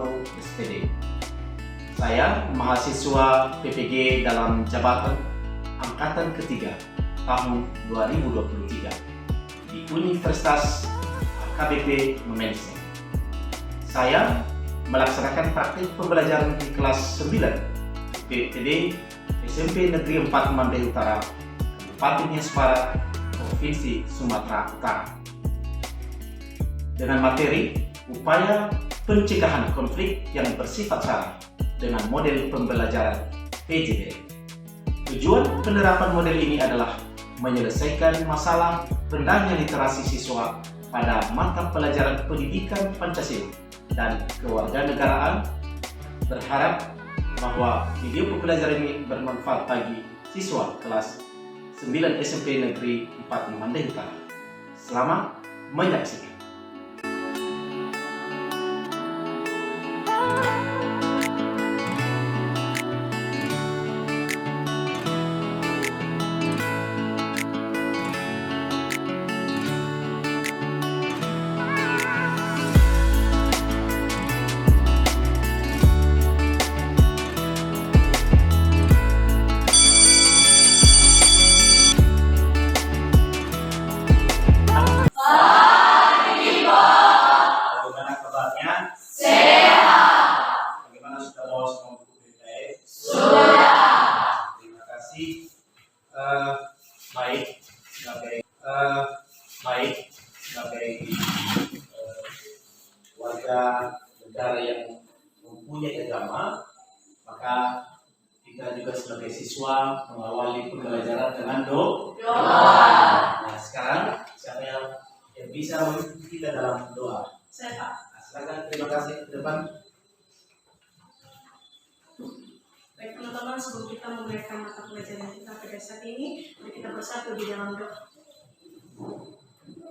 baru SPD. Saya mahasiswa PPG dalam jabatan Angkatan Ketiga tahun 2023 di Universitas KBP Manajemen. Saya melaksanakan praktik pembelajaran di kelas 9 PPD SMP Negeri 4 Mandai Utara, Kabupaten Jayapura, Provinsi Sumatera Utara, dengan materi upaya pencegahan konflik yang bersifat sara dengan model pembelajaran PJDR. Tujuan penerapan model ini adalah menyelesaikan masalah rendahnya literasi siswa pada mata pelajaran pendidikan Pancasila dan kewarganegaraan. Berharap bahwa video pembelajaran ini bermanfaat bagi siswa kelas 9 SMP Negeri 4 Mandai Utara. Selamat menyaksikan. Sebagai warga negara yang mempunyai agama, maka kita juga sebagai siswa mengawali pembelajaran dengan doa. Nah, sekarang siapa yang bisa memimpin kita dalam doa? Saya, Pak. Nah, silakan, terima kasih. Ke depan. Baik teman-teman, sebelum kita memulaikan mata pelajaran kita pada saat ini, mari kita bersatu di dalam doa.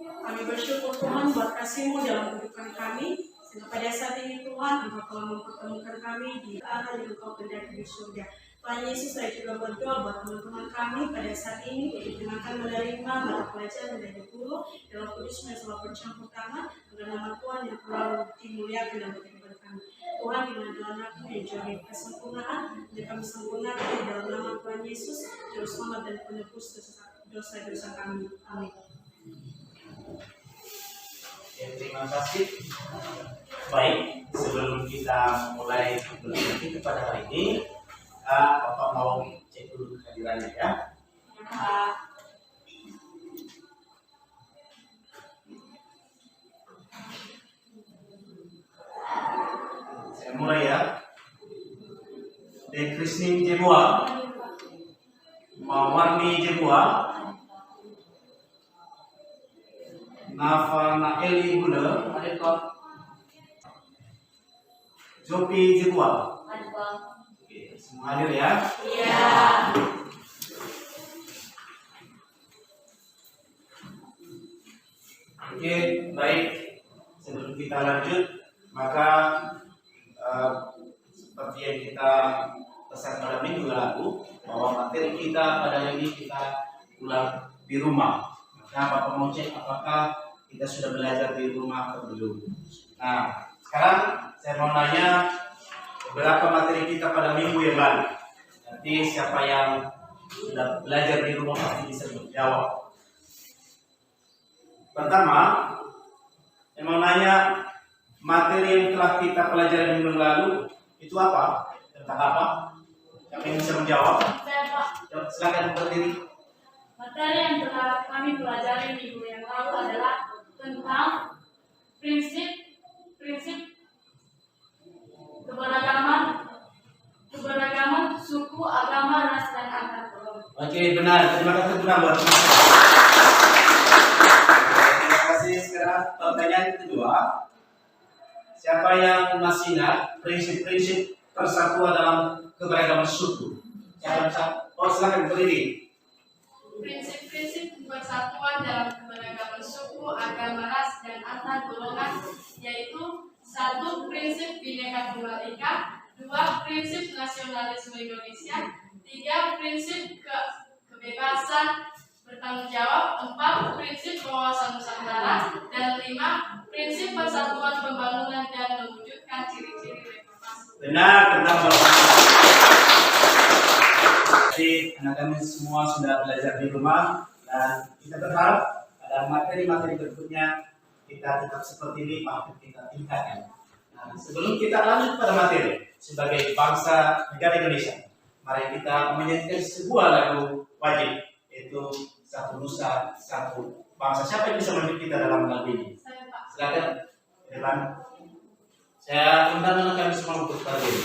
Kami bersyukur Tuhan buat kasih-Mu dalam kehidupan kami, sehingga pada saat ini Tuhan Engkau telah mempertemukan kami di arah yang Engkau kehendaki di surga. Tuhan Yesus, saya juga berdoa buat teman-teman kami pada saat ini yang akan menerima mata pelajaran dari Guru dalam kudus-Mu yang selalu bercampur tangan, agar nama Tuhan yang selalu dimuliakan dalam kehidupan kami. Tuhan, di mana anakmu yang jari kesempurnaan, dan kami sempurnakan di dalam nama Tuhan Yesus, Juru Selamat dan Penebus dosa-dosa kami. Amin. Ya, terima kasih. Baik, sebelum kita mulai pembelajaran kita pada hari ini, Bapak mau cek dulu kehadirannya ya. Saya mulai ya. De Krisnin Jebua, Mawarni Jebua, Naeli Gula, ada kok? Jopi Jebua. Oke, semua hadir ya? Iya. Oke, baik. Sebelum kita lanjut, maka seperti yang kita pesan pada minggu lalu, bahwa materi kita pada hari ini kita ulang di rumah. Maka Bapak mau cek apakah kita sudah belajar di rumah atau belum. Nah, sekarang saya mau nanya beberapa materi kita pada minggu yang lalu. Nanti siapa yang sudah belajar di rumah pasti bisa menjawab. Pertama, saya mau nanya materi yang telah kita pelajari minggu lalu itu apa? Tentang apa? Yang bisa menjawab? Saya, Pak. Silakan berdiri. Materi yang telah kami pelajari minggu yang lalu adalah tentang prinsip keberagaman suku, agama, ras, dan antar golongan. Oke, benar. Terima kasih buat terima kasih. Sekarang pertanyaan kedua, siapa yang masih ingat prinsip-prinsip persatuan dalam keberagaman suku? Siapa bisa? Oh, silakan berdiri. Prinsip-prinsip persatuan dalam keberagaman suku, agama, ras, dan antar golongan yaitu: 1. Prinsip Bhinneka Tunggal Ika, 2. Prinsip nasionalisme Indonesia, 3. Prinsip kebebasan bertanggung jawab, 4. Prinsip wawasan Nusantara, dan 5. Prinsip persatuan pembangunan dan mewujudkan ciri-ciri Benar, tentang Bapak. Jadi anak kami semua sudah belajar di rumah dan kita berharap pada materi-materi berikutnya kita tetap seperti ini, bahkan kita tingkatkan. Nah, sebelum kita lanjut pada materi sebagai bangsa negara Indonesia, mari kita menyanyikan sebuah lagu wajib, yaitu Satu Nusa Satu Bangsa. Siapa yang bisa memimpin kita dalam lagu ini? Silakan, depan. Saya undang anak kami semua untuk berdiri.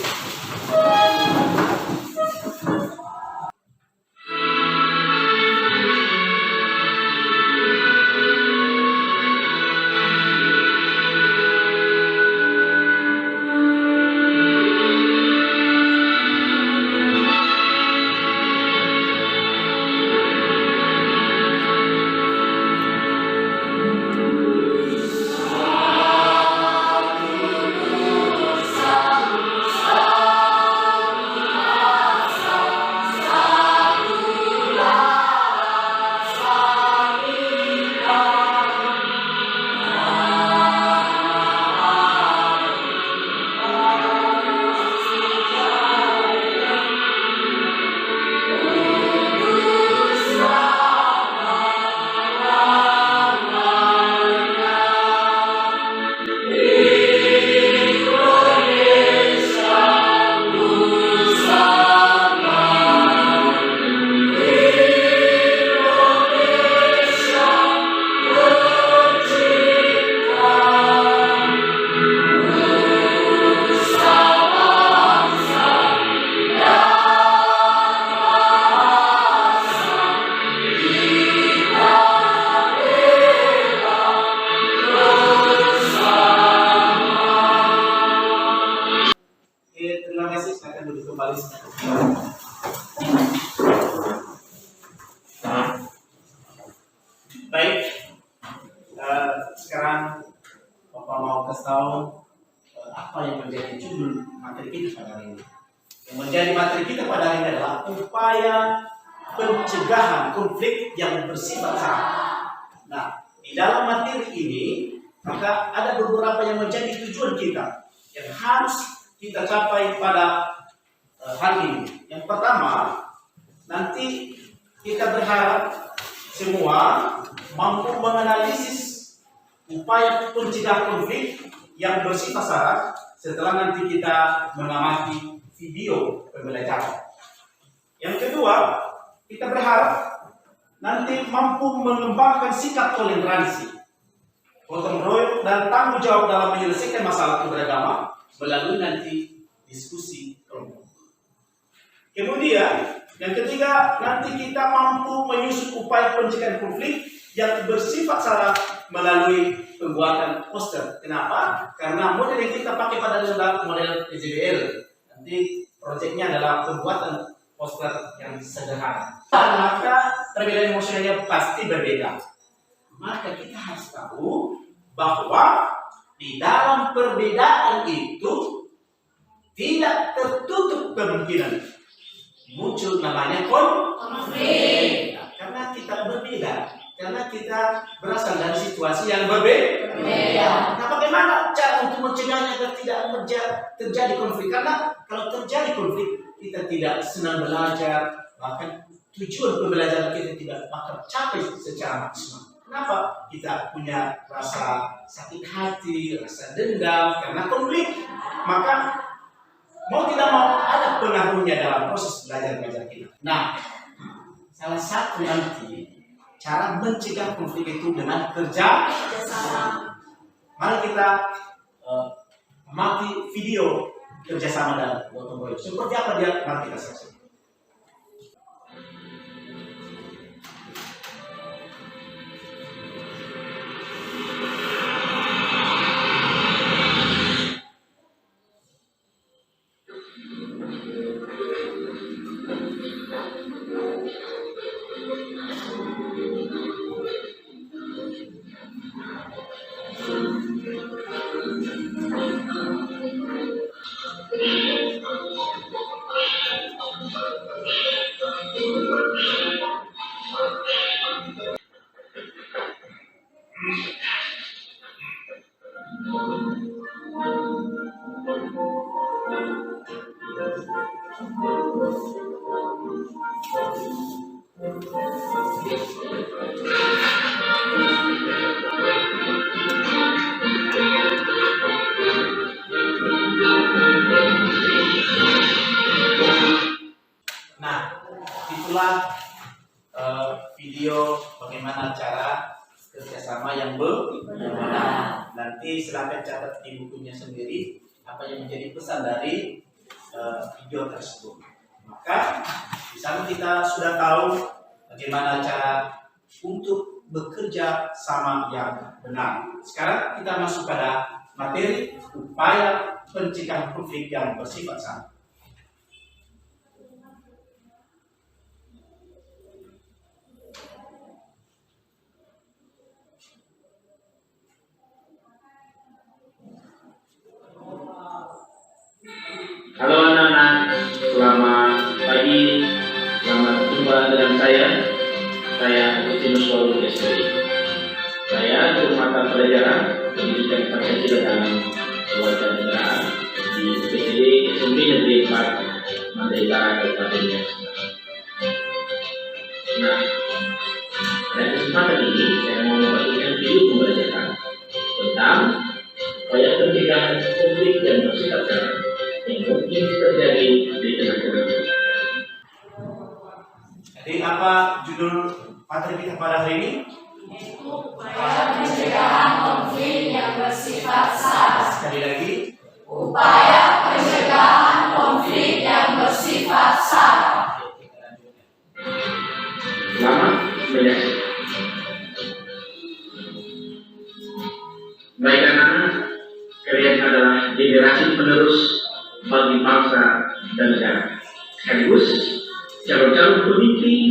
Terima kasih, saya akan duduk kembali. Baik, sekarang Bapak mau kasih tahu apa yang menjadi judul materi kita pada hari ini. Yang menjadi materi kita pada hari ini adalah upaya pencegahan konflik yang bersifat sara. Nah, di dalam materi ini maka ada beberapa yang menjadi tujuan kita yang harus kita capai pada hari ini. Yang pertama, nanti kita berharap semua mampu menganalisis upaya pencegahan konflik yang bersifat sara setelah nanti kita mengamati video pembelajaran. Yang kedua, kita berharap nanti mampu mengembangkan sikap toleransi, gotong royong dan tanggung jawab dalam menyelesaikan masalah keberagaman melalui nanti diskusi kelompok. Kemudian, yang ketiga, nanti kita mampu menyusun upaya pencegahan konflik yang bersifat sara melalui pembuatan poster. Kenapa? Karena model yang kita pakai pada model PJBL. Nanti proyeknya adalah pembuatan poster yang sederhana. Maka perbedaan emosionalnya pasti berbeda. Maka kita harus tahu bahwa di dalam perbedaan itu tidak tertutup kemungkinan muncul namanya konflik. Nah, karena kita berbeda, karena kita berasal dari situasi yang berbeda. Nah, bagaimana cara untuk mencegahnya agar tidak terjadi konflik? Karena kalau terjadi konflik, kita tidak senang belajar, bahkan tujuan pembelajaran kita tidak bakal capai secara maksimal. Kenapa? Kita punya rasa sakit hati, rasa dendam karena konflik. Maka mau tidak mau ada pengaruhnya dalam proses belajar mengajar kita. Nah, salah satu nanti cara mencegah konflik itu dengan kerja sama. Mari kita amati video kerjasama dan gotong royong. Seperti apa dia? Mari kita saksikan. Nah, itulah video bagaimana cara kerjasama yang benar. Nanti silahkan catat di bukunya sendiri apa yang menjadi pesan dari video tersebut. Maka di sana kita sudah tahu bagaimana cara untuk bekerja sama yang benar. Sekarang kita masuk pada materi upaya pencegahan konflik yang bersifat sama. Halo anak-anak, selamat pagi, selamat jumpa dengan saya Agustinus Paulus SPI. Saya guru mata pelajaran pendidikan Pancasila dan Kewarganegaraan di UPTD SMP Negeri 4 Mandailing, Kabupaten Nias. Nah, pada kesempatan ini saya mau membagikan video pembelajaran tentang upaya pencegahan konflik yang bersifat sara yang mungkin terjadi di tengah-tengah. Jadi apa judul materi kita pada hari ini? Yaitu upaya pencegahan konflik yang bersifat sara. Sekali lagi, Upaya pencegahan konflik yang bersifat sara. Selamat menyaksikan. Baik anak-anak, kalian adalah generasi penerus bagi bangsa dan negara. Sekaligus calon-calon pemimpin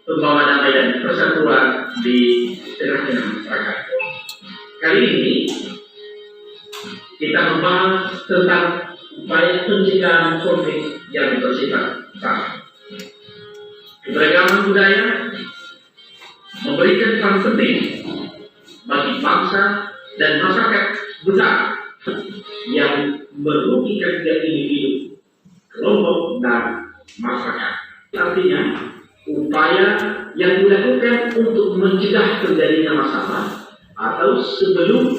pembawa damai dan persatuan di tengah-tengah masyarakat. Kali ini kita membahas tentang upaya pencegahan konflik yang bersifat sara. Keberagaman budaya memberikan peran penting bagi bangsa dan masyarakat besar yang merugikan setiap individu, kelompok, dan masyarakat. Artinya, upaya yang dilakukan untuk mencegah terjadinya masalah atau sebelum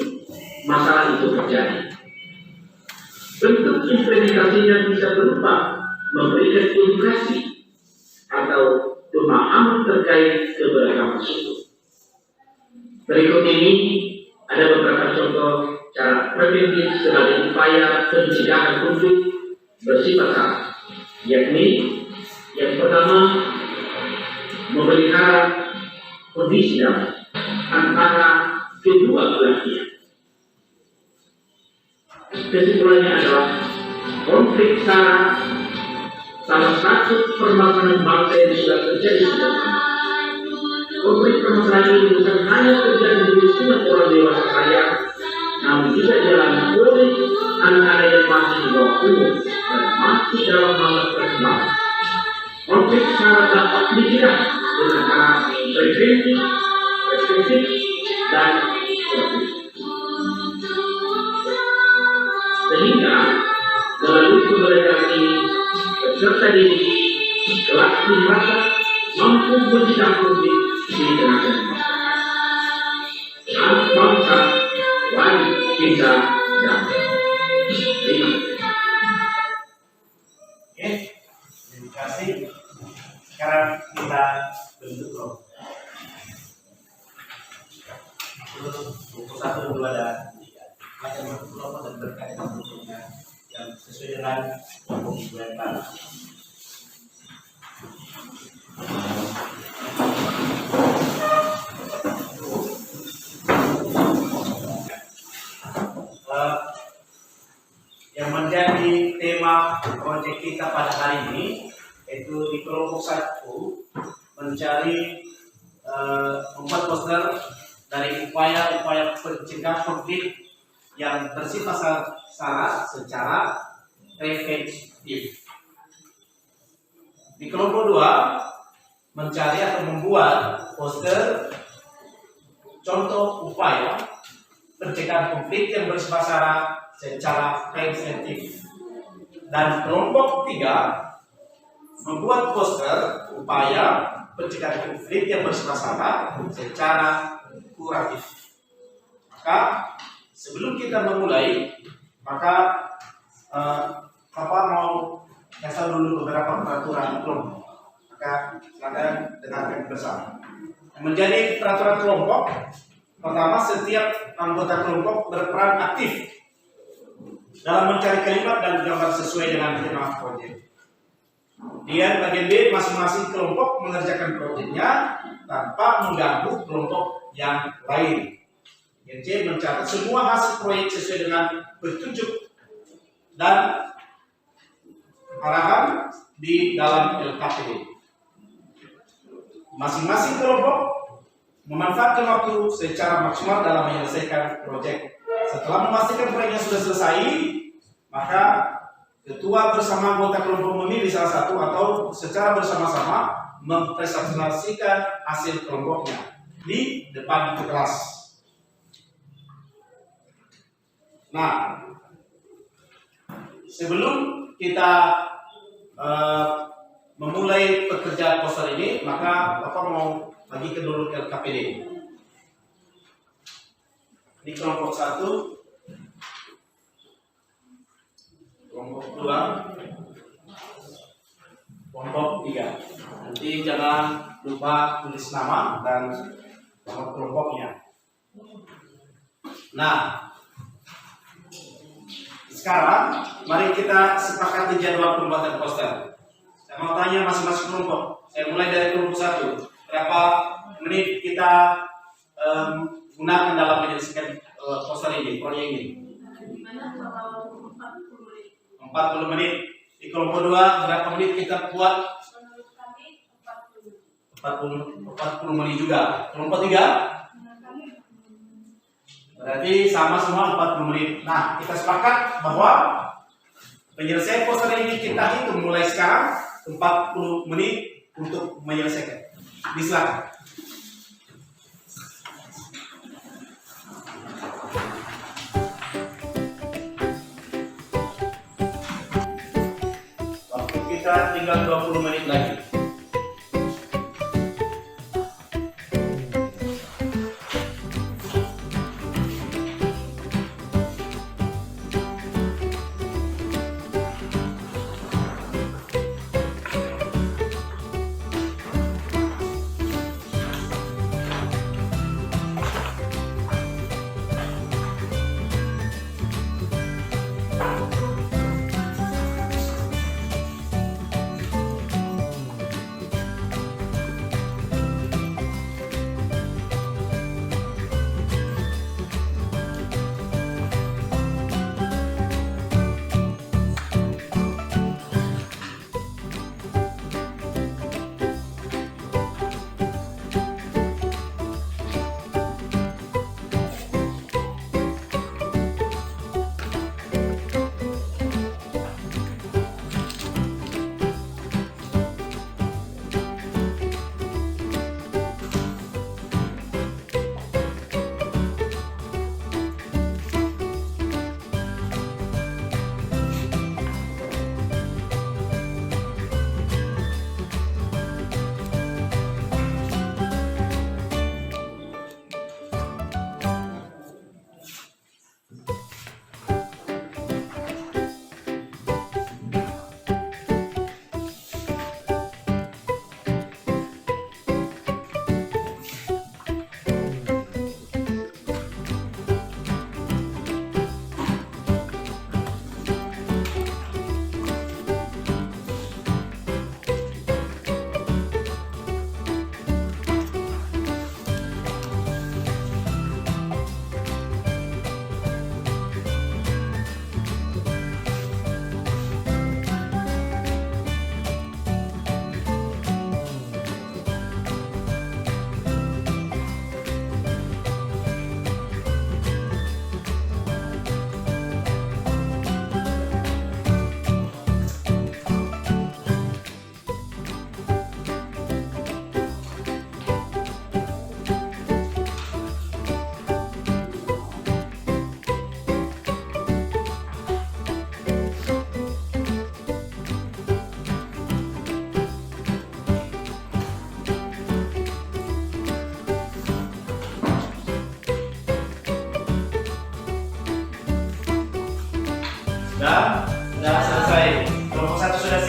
masalah itu terjadi. Bentuk implementasinya bisa berupa memberikan edukasi atau pemahaman terkait keberagaman suku. Berikut ini ada beberapa contoh cara preventif sebagai upaya pencegahan konflik bersifat sara, yakni yang pertama, memelihara kondisi damai antara kedua belah pihak. Kesimpulannya adalah konflik sara salah satu permasalahan bangsa yang sudah terjadi sejak lama. Konflik permasalahan ini bukan hanya terjadi di lingkungan orang dewasa saja, namun juga dialami oleh anak-anak yang masih di bawah umur dan masih dalam masa perkembangan. Konflik sara dapat dicegah dengan cara preventif, dan proaktif. Sehingga melalui pembelajaran ini peserta didik kelas masyarakat mampu mencegah konflik di tengah-tengah masyarakat. Dan bangsa wajib bisa damai. Terima kasih. oke, terima kasih. Sekarang kita bentuk kelompok. Buku 1, 2, dan 3. Baca bentuk kelompok dan berkaitan bentuknya yang sesuai dengan kelompok ibu yang lalu. Yang menjadi tema proyek kita pada hari ini yaitu di kelompok 1 mencari membuat poster dari upaya-upaya pencegahan konflik yang bersifat sara secara preventif. Di kelompok 2 mencari atau membuat poster contoh upaya pencegahan konflik yang bersifat sara secara preventif. Dan kelompok 3 membuat poster upaya pencegahan konflik yang bermasalah secara kuratif. Maka sebelum kita memulai, maka Bapak mau kasih dulu beberapa peraturan kelompok. Maka silakan dengarkan bersama. Menjadi peraturan kelompok, pertama, setiap anggota kelompok berperan aktif dalam mencari kalimat dan gambar sesuai dengan tema proyek. Kemudian bagian B, masing-masing kelompok mengerjakan proyeknya tanpa mengganggu kelompok yang lain. Bagian C, mencatat semua hasil proyek sesuai dengan petunjuk dan arahan di dalam LKPD. Masing-masing kelompok memanfaatkan waktu secara maksimal dalam menyelesaikan proyek. Setelah memastikan proyeknya sudah selesai, maka ketua bersama anggota kelompok memilih salah satu atau secara bersama-sama mempresentasikan hasil kelompoknya di depan kelas. Nah, sebelum kita memulai pekerjaan poster ini, maka Bapak mau bagi ke dulu LKPD. Ini kelompok 1, kelompok 2, kelompok 3. Nanti jangan lupa tulis nama dan nama kelompoknya. Nah, sekarang mari kita sepakati jadwal pembuatan poster. Saya mau tanya masing-masing kelompok. Saya mulai dari kelompok 1. Berapa menit kita gunakan dalam menyelesaikan poster ini, proyek ini? Gimana kalau 40 menit? 40 menit. Di kelompok 2 berapa menit kita buat? Menurut kami 40 menit juga. Kelompok 3? Berarti sama semua 40 menit. Nah, kita sepakat bahwa penyelesaian poster ini kita hitung mulai sekarang 40 menit untuk menyelesaikan. Silakan. Waktu kita tinggal 20 menit lagi.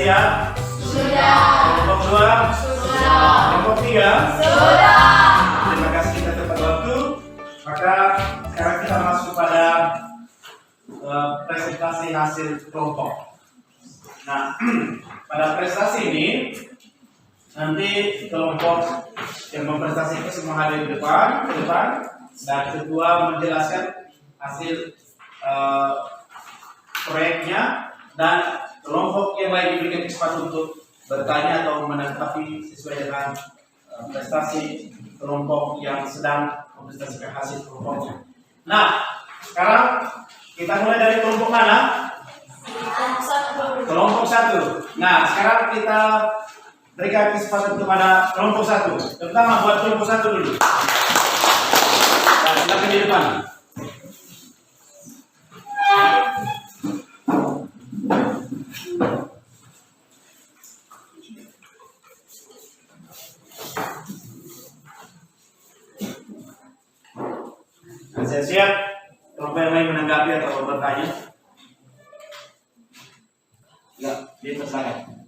siap? Sudah. Kelompok 2? Sudah. Kelompok 3? Sudah. Terima kasih kita tepat waktu. Maka sekarang kita masuk pada presentasi hasil kelompok. Nah, pada prestasi ini nanti kelompok yang memprestasikan semua hadir ke depan, dan ketua menjelaskan hasil proyeknya, dan kelompok yang lain diberikan kesempatan untuk bertanya atau menanggapi sesuai dengan prestasi kelompok yang sedang memprestasikan hasil kelompoknya. Nah, sekarang kita mulai dari kelompok mana? Kelompok 1. Nah, sekarang kita berikan kesempatan kepada kelompok 1. Terutama buat kelompok 1 dulu. Nah, silakan di depan. Nah, saya siap. Kelompok yang lain menanggapi atau bertanya? Ya, dipersilakan.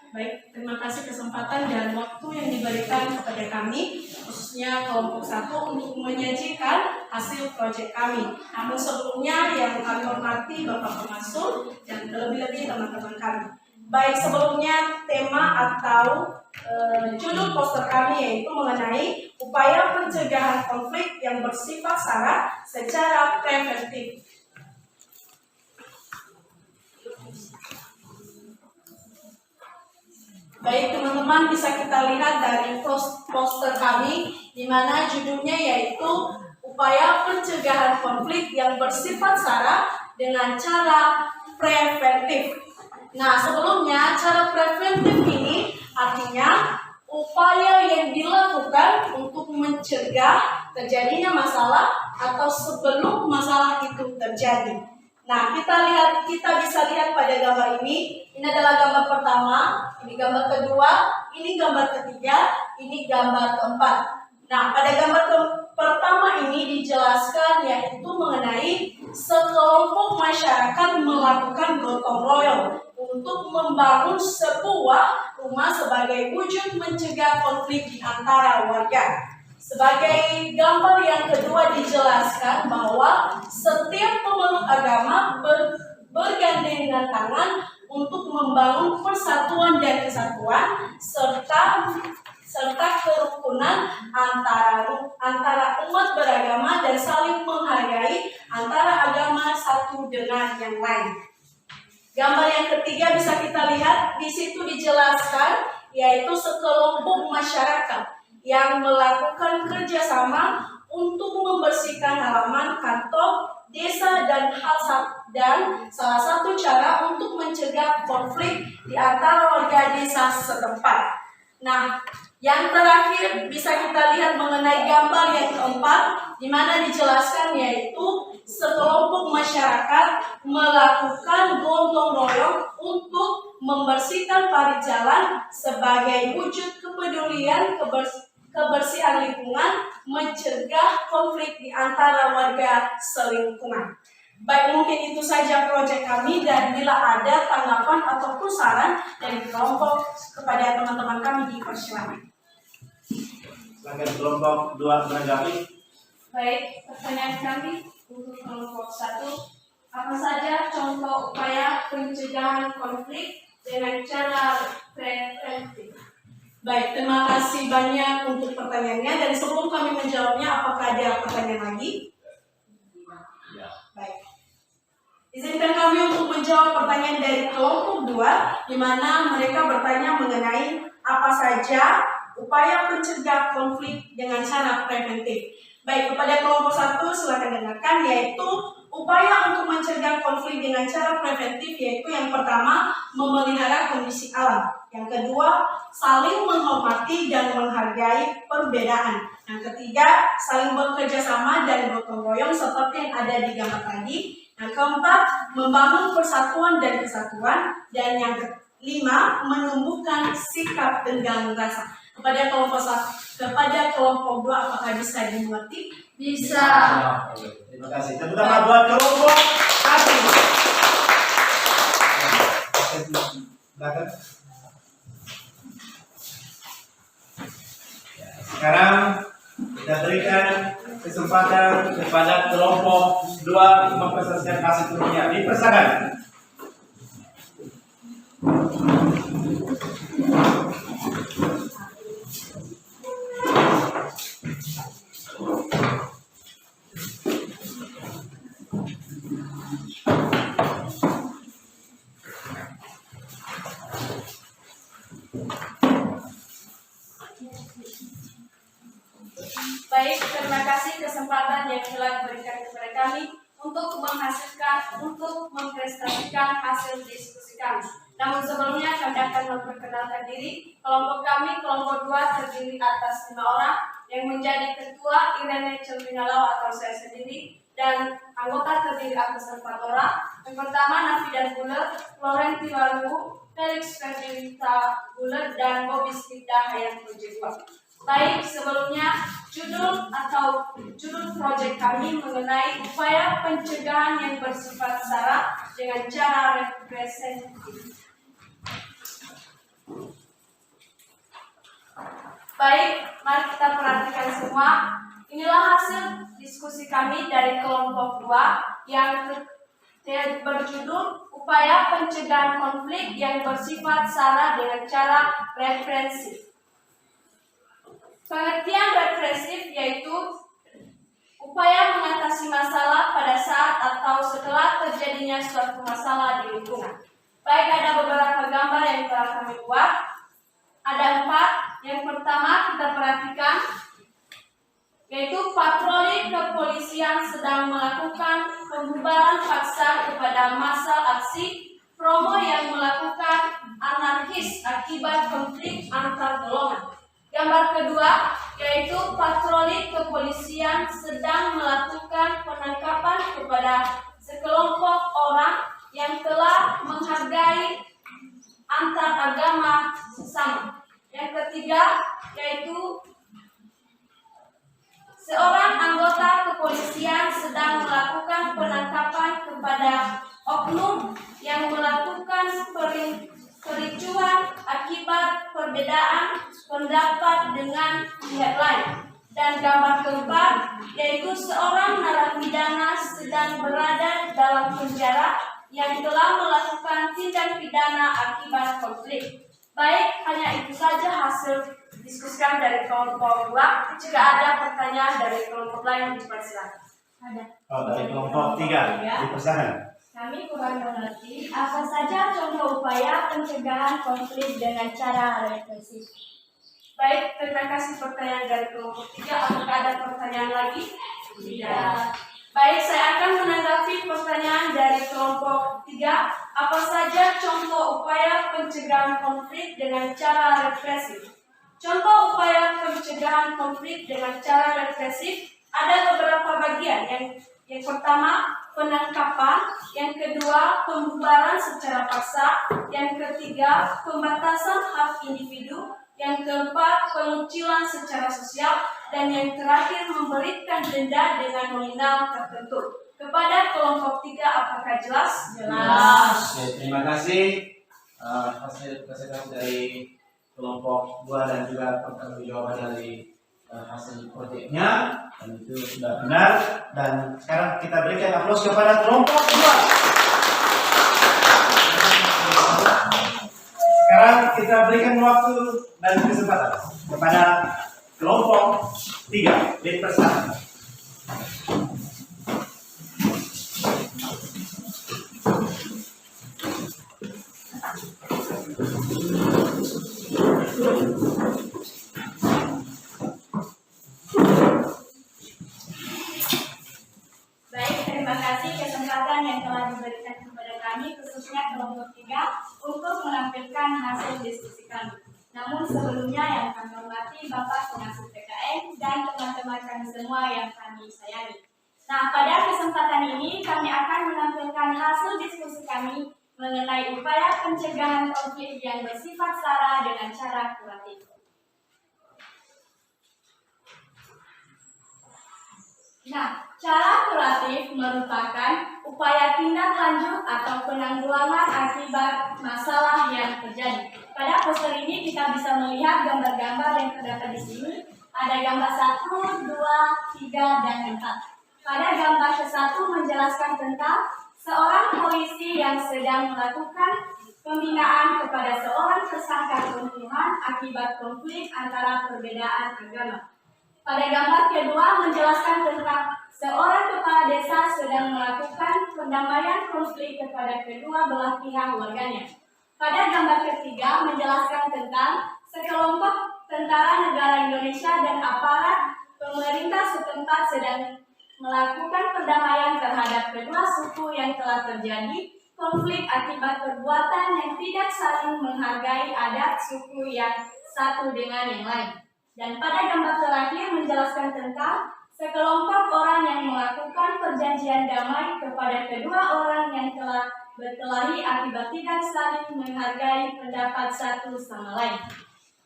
Baik, terima kasih kesempatan dan waktu yang diberikan kepada kami, khususnya kelompok 1 untuk menyajikan hasil proyek kami. Namun sebelumnya yang kami hormati Bapak Pengasuh dan terlebih-lebih teman-teman kami. Baik, sebelumnya tema atau judul poster kami yaitu mengenai upaya pencegahan konflik yang bersifat SARA secara preventif. Baik teman-teman, bisa kita lihat dari poster kami di mana judulnya yaitu upaya pencegahan konflik yang bersifat SARA dengan cara preventif. Nah, sebelumnya cara preventif ini artinya upaya yang dilakukan untuk mencegah terjadinya masalah atau sebelum masalah itu terjadi. Nah, kita bisa lihat pada gambar ini. Ini adalah gambar pertama, ini gambar kedua, ini gambar ketiga, ini gambar keempat. Nah, pada gambar pertama ini dijelaskan yaitu mengenai sekelompok masyarakat melakukan gotong royong untuk membangun sebuah rumah sebagai wujud mencegah konflik di antara warga. Sebagai gambar yang kedua dijelaskan bahwa setiap pemeluk agama bergandengan tangan untuk membangun persatuan dan kesatuan serta kerukunan antara umat beragama dan saling menghargai antara agama satu dengan yang lain. Gambar yang ketiga bisa kita lihat di situ dijelaskan yaitu sekelompok masyarakat yang melakukan kerjasama untuk membersihkan halaman kantor, desa, dan salah satu cara untuk mencegah konflik di antara warga desa setempat. Nah, yang terakhir bisa kita lihat mengenai gambar yang keempat, di mana dijelaskan yaitu sekelompok masyarakat melakukan gotong royong untuk membersihkan parit jalan sebagai wujud kepedulian kebersihan lingkungan, mencegah konflik di antara warga selingkungan. Baik, mungkin itu saja proyek kami, dan bila ada tanggapan ataupun saran dari kelompok kepada teman-teman kami dipersilakan. Silakan kelompok 2 menanggapi. Baik, pertanyaan kami untuk kelompok 1, apa saja contoh upaya pencegahan konflik dengan cara preventif? Baik, terima kasih banyak untuk pertanyaannya, dan sebelum kami menjawabnya, apakah ada pertanyaan lagi? Baik. Izinkan kami untuk menjawab pertanyaan dari kelompok 2, di mana mereka bertanya mengenai apa saja upaya pencegah konflik dengan cara preventif. Baik, kepada kelompok 1 silakan dengarkan, yaitu upaya untuk mencegah konflik dengan cara preventif yaitu yang pertama, memelihara kondisi alam. Yang kedua, saling menghormati dan menghargai perbedaan. Yang ketiga, saling bekerja sama dan gotong royong seperti yang ada di gambar tadi. Yang keempat, membangun persatuan dan kesatuan. Dan yang kelima, menumbuhkan sikap tenggang rasa. Kepada kelompok 2, apakah bisa dimengerti? Bisa. Terima kasih. Tepuk tangan buat kelompok 1. Silakan silakan. Sekarang kita berikan kesempatan kepada kelompok 2 mempresentasikan hasil kerjanya. Dipersilakan. Baik, terima kasih kesempatan yang telah diberikan kepada kami untuk mempresentasikan hasil diskusi kami. Namun sebelumnya kami akan memperkenalkan diri. Kelompok kami, kelompok 2 terdiri atas 5 orang yang menjadi ketua Irene Celpinalaw atau saya sendiri, dan anggota terdiri atas 4 orang. Yang pertama Nafidan Bulet, Florenti Waluhu, Felix Ferdinand Bulet, dan Bobi Stida Hayat Mujibwa. Baik, sebelumnya judul proyek kami mengenai upaya pencegahan yang bersifat sara dengan cara representatif. Baik, mari kita perhatikan semua. Inilah hasil diskusi kami dari kelompok 2 yang berjudul upaya pencegahan konflik yang bersifat sara dengan cara represif. Pengertian represif yaitu upaya mengatasi masalah pada saat atau setelah terjadinya suatu masalah di lingkungan. Baik, ada beberapa gambar yang telah kami buat. Ada 4. Yang pertama kita perhatikan, yaitu patroli kepolisian sedang melakukan pembubaran paksa kepada massa aksi promo yang melakukan anarkis akibat konflik antar golongan. Gambar kedua, yaitu patroli kepolisian sedang melakukan penangkapan kepada sekelompok orang yang telah menghargai antar agama sesama. Yang ketiga, yaitu seorang anggota kepolisian sedang melakukan penangkapan kepada oknum yang melakukan kericuhan akibat perbedaan pendapat dengan pihak lain. Dan gambar keempat, yaitu seorang narapidana sedang berada dalam penjara yang telah melakukan tindak pidana akibat konflik. Baik, hanya itu saja hasil diskusikan dari kelompok 2. Jika ada pertanyaan dari kelompok lain, dipersilakan. Ada. Dari kelompok 3, dipersilakan. Kami kurang mengerti apa saja contoh upaya pencegahan konflik dengan cara represif. Baik, terima kasih pertanyaan dari kelompok 3. Apakah ada pertanyaan lagi? Tidak. Baik, saya akan menanggapi pertanyaan dari kelompok 3. Apa saja contoh upaya pencegahan konflik dengan cara represif? Contoh upaya pencegahan konflik dengan cara represif ada beberapa bagian. Yang pertama, penangkapan. Yang kedua, pembubaran secara paksa. Yang ketiga, pembatasan hak individu. Yang keempat, pengucilan secara sosial. Dan yang terakhir, memberikan denda dengan nominal tertentu. Kepada kelompok 3, apakah jelas? Jelas. Oke, terima kasih hasil presentasi dari kelompok 2 dan juga pertanggungjawaban dari hasil proyeknya, dan itu sudah benar. Dan sekarang kita berikan aplaus kepada kelompok 2. Sekarang kita berikan waktu dan kesempatan kepada kelompok 3. Dipersilakan. Baik, terima kasih kesempatan yang telah diberikan kepada kami, khususnya kelompok 3, untuk menampilkan hasil diskusi kami. Namun sebelumnya yang kami hormati Bapak Pengasuh PKN dan teman-teman kami semua yang kami sayangi. Nah, pada kesempatan ini kami akan menampilkan hasil diskusi kami mengenai upaya pencegahan konflik yang bersifat sara dengan cara kuratif. Nah, cara kuratif merupakan upaya tindak lanjut atau penanggulangan akibat masalah yang yang terjadi. Pada poster ini kita bisa melihat gambar-gambar yang terdapat di sini. Ada gambar 1, 2, 3, dan 4. Pada gambar ke-1 menjelaskan tentang seorang polisi yang sedang melakukan pembinaan kepada seorang tersangka pembunuhan akibat konflik antara perbedaan agama. Pada gambar kedua menjelaskan tentang seorang kepala desa sedang melakukan pendamaian konflik kepada kedua belah pihak warganya. Pada gambar ketiga menjelaskan tentang sekelompok tentara negara Indonesia dan aparat pemerintah setempat sedang melakukan perdamaian terhadap kedua suku yang telah terjadi konflik akibat perbuatan yang tidak saling menghargai adat suku yang satu dengan yang lain. Dan pada gambar terakhir menjelaskan tentang sekelompok orang yang melakukan perjanjian damai kepada kedua orang yang telah berkelahi akibat tidak saling menghargai pendapat satu sama lain.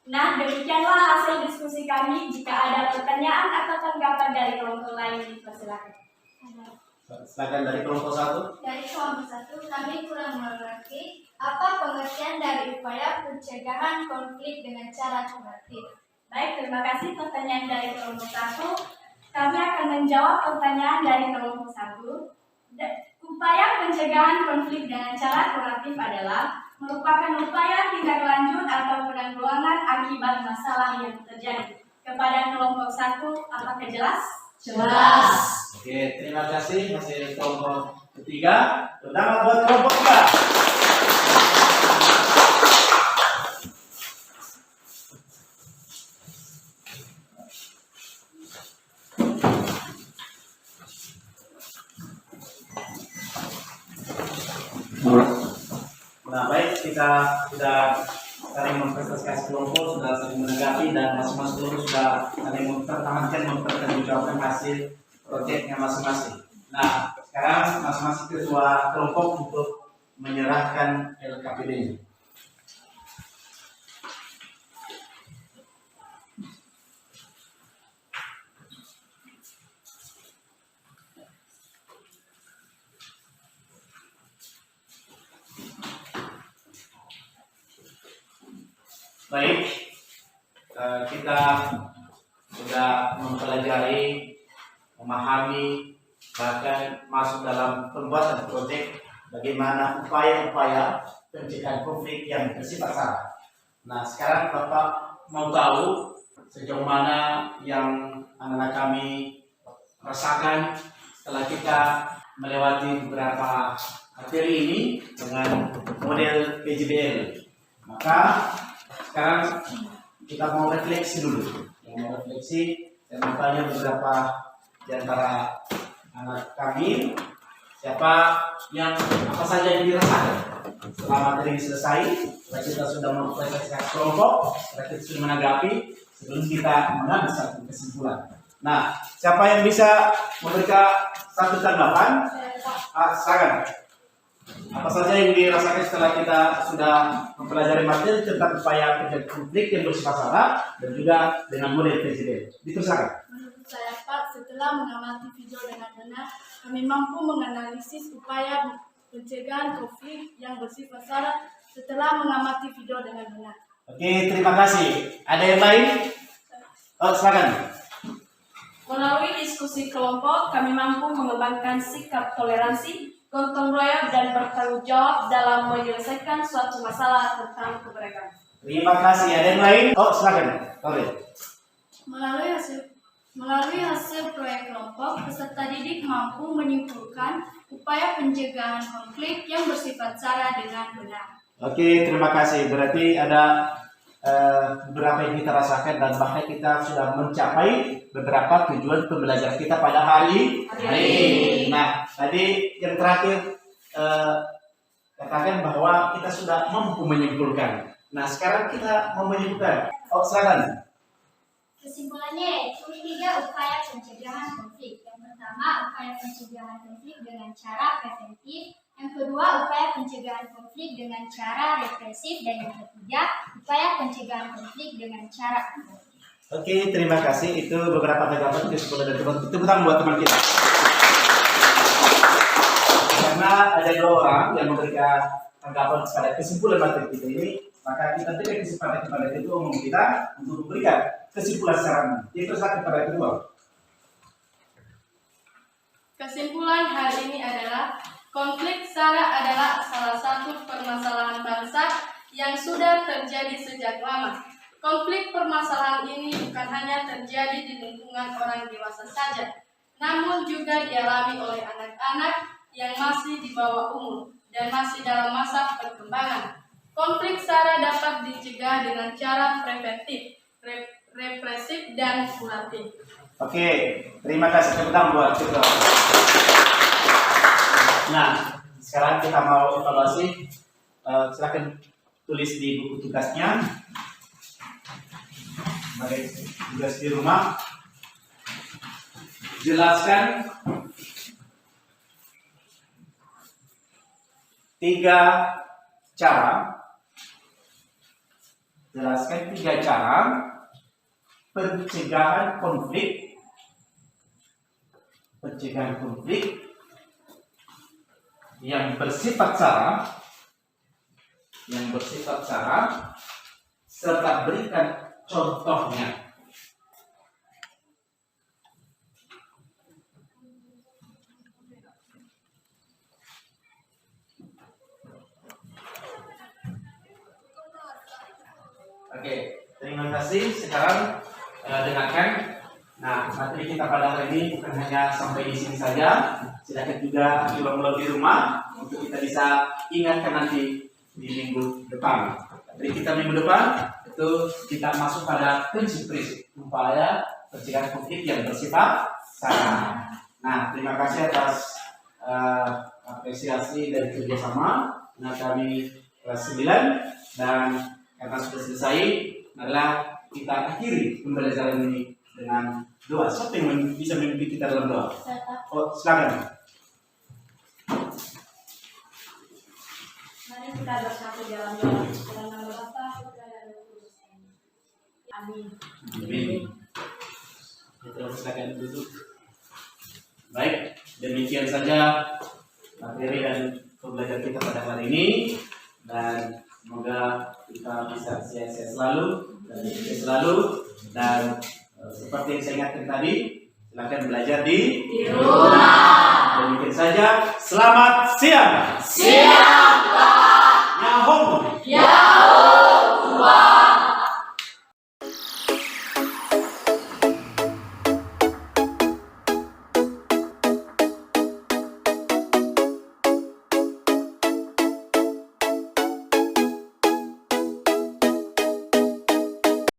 Nah, demikianlah hasil diskusi kami. Jika ada pertanyaan atau tanggapan dari kelompok lain, dipersilakan. Silakan dari kelompok 1. Dari kelompok 1, kami kurang mengerti apa pengertian dari upaya pencegahan konflik dengan cara kolektif. Baik, terima kasih pertanyaan dari kelompok 1. Kami akan menjawab pertanyaan dari kelompok 1. Upaya pencegahan konflik dengan cara kolektif adalah merupakan upaya tindak lanjut atau penanggulangan akibat masalah yang terjadi. Kepada kelompok 1, apakah jelas? Jelas. Oke, terima kasih. Masih kelompok ketiga. Pertama buat kelompok 4. Nah, baik, kita sudah saling mempresentasikan kelompok, sudah saling menanggapi, dan masing-masing kelompok sudah saling mempertanggungjawabkan hasil proyeknya masing-masing. Nah, sekarang masing-masing ketua kelompok untuk menyerahkan LKPD-nya. Baik, kita sudah mempelajari, memahami, bahkan masuk dalam pembuatan proyek bagaimana upaya-upaya pencegahan konflik yang bersifat sara. Nah, sekarang Bapak mau tahu sejauh mana yang anak-anak kami rasakan setelah kita melewati beberapa materi ini dengan model PJBL. Maka sekarang kita mau refleksi dulu. Yang mau refleksi, saya mau tanya beberapa di antara anak kami, apa saja yang dirasakan setelah materi selesai. Setelah kita sudah mempresentasikan kelompok, setelah kita sudah menanggapi, sebelum kita mengambil satu kesimpulan. Nah, siapa yang bisa memberikan satu tanggapan? Silakan. Apa saja yang dirasakan setelah kita sudah mempelajari materi tentang upaya pencegahan konflik yang bersifat sara dan juga dengan model PJBL? Dipersilakan. Menurut saya, Pak, setelah mengamati video dengan benar, kami mampu menganalisis upaya pencegahan konflik yang bersifat sara setelah mengamati video dengan benar. Oke, terima kasih. Ada yang lain? Oh, silakan. Melalui diskusi kelompok, kami mampu mengembangkan sikap toleransi, gotong royong, dan bertanggung jawab dalam menyelesaikan suatu masalah tentang keberagaman. Terima kasih. Ada yang lain? Oh, silakan. Oke. Melalui hasil proyek kelompok, peserta didik mampu menyimpulkan upaya pencegahan konflik yang bersifat sara dengan benar. Oke, terima kasih. Berarti ada beberapa yang kita rasakan dan bahkan kita sudah mencapai beberapa tujuan pembelajaran kita pada hari ini. Nah, tadi yang terakhir katakan bahwa kita sudah mampu menyimpulkan. Nah, sekarang kita mau menyimpulkan. Oh, silakan. Kesimpulannya, yaitu 3 upaya pencegahan konflik. Yang pertama, upaya pencegahan konflik dengan cara preventif. Yang kedua, upaya pencegahan konflik dengan cara represif. Dan yang ketiga, upaya pencegahan konflik dengan cara preventif. Oke, terima kasih. Itu beberapa tanggapan dari teman. Tepuk tangan buat teman kita. Karena ada 2 orang yang memberikan tanggapan pada kesimpulan materi kita ini, maka kita berikan kesempatan kepada ketua umum kita untuk memberikan kesimpulan secara umum. Dipersilakan kepada ketua. Kesimpulan hari ini adalah konflik SARA adalah salah satu permasalahan bangsa yang sudah terjadi sejak lama. Konflik permasalahan ini bukan hanya terjadi di lingkungan orang dewasa saja, namun juga dialami oleh anak-anak yang masih di bawah umur dan masih dalam masa perkembangan. Konflik SARA dapat dicegah dengan cara preventif, represif, dan kuratif. Oke, terima kasih tepuk tangan buat ketua. Nah, sekarang kita mau evaluasi. Silakan tulis di buku tugasnya. Sebagai tugas di rumah, jelaskan 3 cara. Jelaskan 3 cara pencegahan konflik yang bersifat SARA, serta berikan contohnya. Oke, terima kasih. Sekarang dengarkan. Nah, materi kita pada hari ini bukan hanya sampai di sini saja. Silakan juga diulang-ulang di rumah untuk kita bisa ingatkan nanti di minggu depan. Materi kita minggu depan itu kita masuk pada prinsip-prinsip upaya pencegahan konflik yang bersifat SARA. Nah, terima kasih atas apresiasi dan kerjasama. Nah, kami kelas 9 dan karena sudah selesai, adalah kita akhiri pembelajaran ini dengan doa. Siapa yang bisa memimpin kita dalam doa? Oh, silakan. Mari kita bersatu dalam doa. Dalam nama Bapa, Putra, dan Roh Kudus. Amin. Amin. Kita silakan duduk. Baik, demikian saja materi dan pembelajaran kita pada hari ini, dan semoga kita bisa sehat-sehat selalu dan sukses selalu. Dan seperti yang saya ingatkan tadi, silakan belajar di rumah. Demikian saja. Selamat siang. Siap, Pak. Nyahong. Ya.